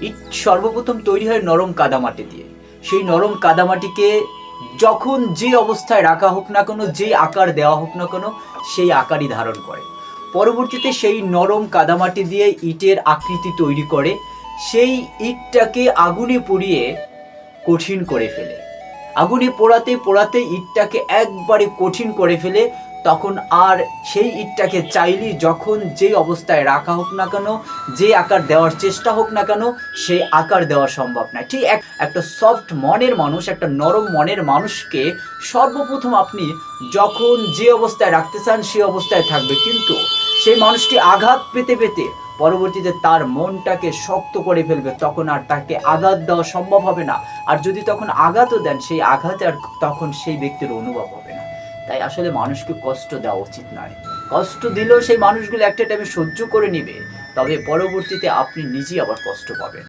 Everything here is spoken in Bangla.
ইট সর্বপ্রথম তৈরি হয় নরম কাদামাটি দিয়ে। সেই নরম কাদামাটিকে যখন যে অবস্থায় রাখা হোক না কেন, যে আকার দেওয়া হোক না কেন, সেই আকারই ধারণ করে। পরবর্তীতে সেই নরম কাদামাটি দিয়ে ইটের আকৃতি তৈরি করে, সেই ইটটাকে আগুনে পুড়িয়ে কঠিন করে ফেলে। আগুনে পোড়াতে পোড়াতে ইটটাকে একবারে কঠিন করে ফেলে। তখন আর সেই ইটটাকে চাইলে যখন যেই অবস্থায় রাখা হোক না কেন, যে আকার দেওয়ার চেষ্টা হোক না কেন, সেই আকার দেওয়া সম্ভব নয়। ঠিক একটা সফট মনের মানুষ, একটা নরম মনের মানুষকে সর্বপ্রথম আপনি যখন যে অবস্থায় রাখতে চান সেই অবস্থায় থাকবে, কিন্তু সেই মানুষটি আঘাত পেতে পেতে পরবর্তীতে তার মনটাকে শক্ত করে ফেলবে, তখন আর তাকে আঘাত দেওয়া সম্ভব হবে না। আর যদি তখন আঘাতও দেন, সেই আঘাতে আর তখন সেই ব্যক্তির অনুভব হবে না। তাই আসলে মানুষকে কষ্ট দেওয়া উচিত নয়। কষ্ট দিলেও সেই মানুষগুলো একটা টাইমে সহ্য করে নিবে, তবে পরবর্তীতে আপনি নিজেই আবার কষ্ট পাবেন।